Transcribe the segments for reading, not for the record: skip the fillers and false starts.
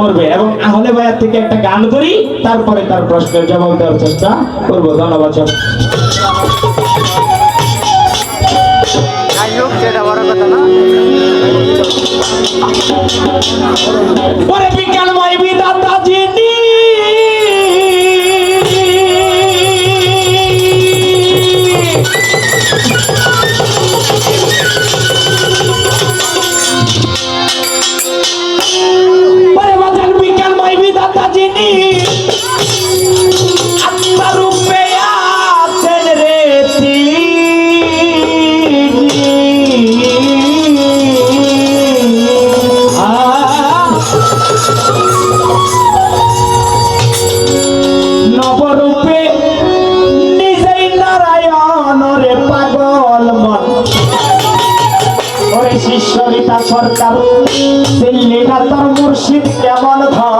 করবে এবং আহলে বায়াত থেকে একটা গান করি, তারপরে তার প্রশ্নের জবাব দেওয়ার চেষ্টা করব। ধন্যবাদ। ওরে বিজ্ঞানময় বিধাতা যিনি আত্মারূপে আছেন রে তিনি, নবরূপে নিজেই নারায়ণ রে পাগল মন। ওরে শিষ্যরিতা সরকার দিল্লি না তোর মুর্শিদ কেমন ঘর।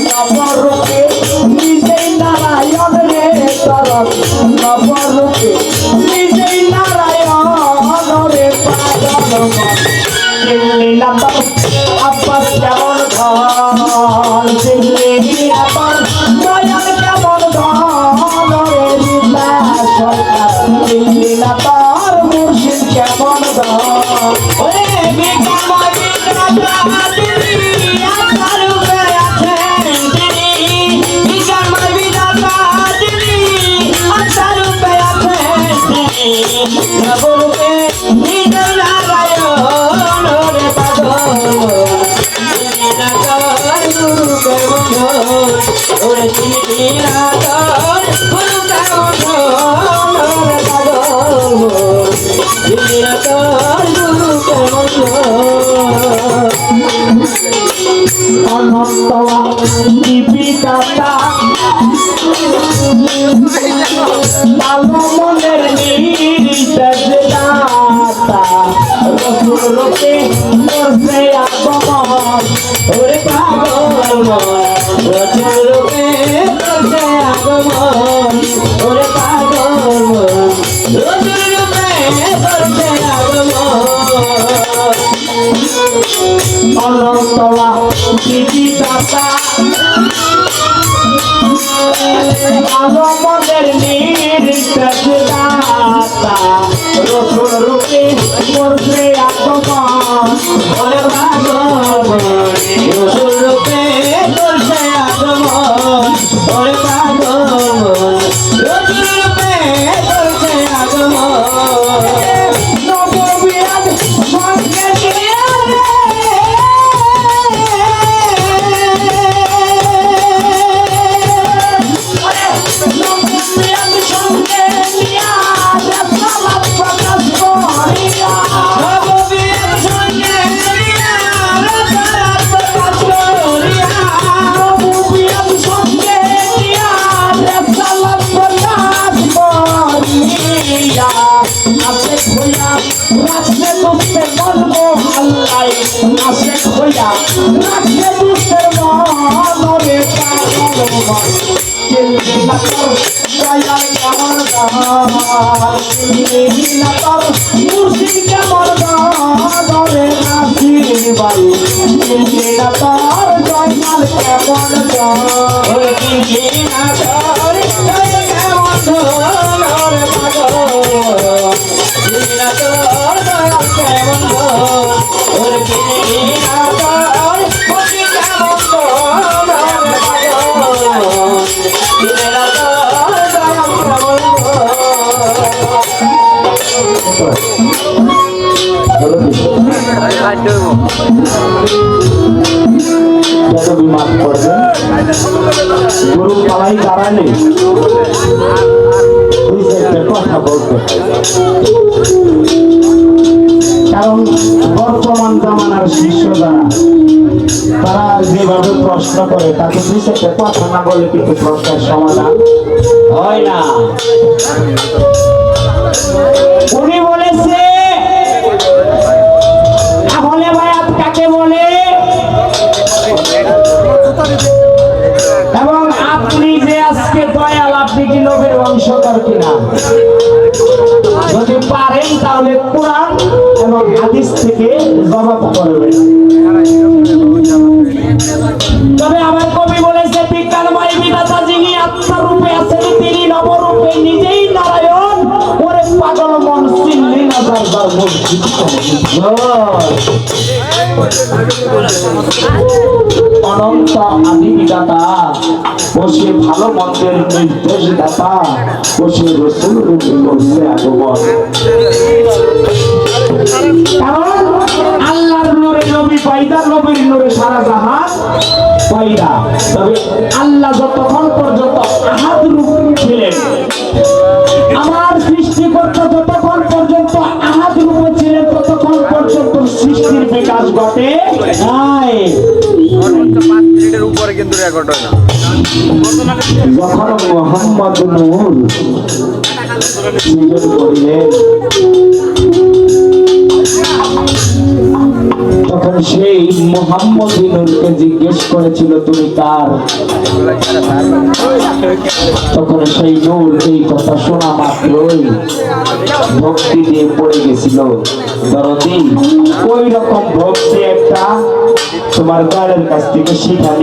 নবরূপে নিজেই নারায়ণ রে তরক, নবরূপে নিজেই নারায়ণ রে পাগল মন। দিল্লি না তোর আব্বাস কেমন ঘর, দিল্লি না তোর দয়াল কেমন ঘর রে লীলা সরকার, দিল্লি না তোর মুর্শিদ কেমন ঘর। ওরে নবরূপে নিজেই নারায়ণ রে পাগল, গুরু কেমন ওরে চিনি না তোর গুরু কেমন রে পাগল, চিনি না তোর গুরু কেমন। অনন্ত বিদাতা ভালো মনের নির্দেশ দাতা, রূপে করছে আগমন ওরে পাগল মন, রূপে করছে আগমন ওরে পাগল মন, রূপে করছে আগমন। অনন্তলা বিদাতা ভালো মনের নির্দেশ দাতা, রূপে করছে আগমন ওরে পাগল মন, রূপে করছে আগমন ওরে পাগল মন, রূপে করছে আগমন। নববিরাজ সঙ্গে মুর্শিদ কেমন দরে নাসির বাই, না তোর জয়মাল কেমন দরে না তোর কেমন দরে পাগল, না তোর দয়াল কেমন দরে না তোর মুর্শিদ কেমন দরে পাগল, না তোর দয়াল কেমন গুরু পালাই দাঁড়ালে কথা বলতে, কারণ বর্তমান জামানার শিষ্য যারা তারা যেভাবে প্রশ্ন করে তাকে দুই চারটে কথা না বলে কিন্তু প্রশ্নের সমাধান হয় না। উনি বলেছে আহলে বায়াত কাকে বলে, এবং আপনি যে আজকে দয়াল, আপনি কি নবীর বংশধর কিনা? যদি পারেন তাহলে কোরআন এবং হাদিস থেকে জবাব করবেন। তবে আমার কবি বলেছে বিজ্ঞানময় বিধাতা যিনি আত্মার রূপে আছেন তিনি নবরূপে নিজেই নারায়ণ, ওরে পাগল মন চিনলি না যার যার মসজিদ। অনন্ত আদি বিধাতা বসে ভালো মন্দের নির্দেশ দাতা বসে রসুল রূপে করছে আগমন। কারণ আল্লাহর নূরে নবী পয়দা, নবীর নূরে সারা জাহান পয়দা। তবে আল্লাহ যতক্ষণ পর্যন্ত আহাদ রূপ ছিলেন, আমার সৃষ্টিকর্তা যতক্ষণ পর্যন্ত আহাদ রূপে ছিলেন, ততক্ষণ পর্যন্ত সৃষ্টির বিকাশ ঘটে নাই। যখন মোহাম্মদ নূর সৃজন করিলেন, তখন সেই মোহাম্মদ নূরকে জিজ্ঞেস করেছিল তুমি কার? তখন সেই নূর এই কথা শোনা মাত্রই ভক্তি দিয়ে পড়ে গেছিল। দরদি ওই রকম ভক্তি একটা তোমার গায়ের কাছ থেকে শিখা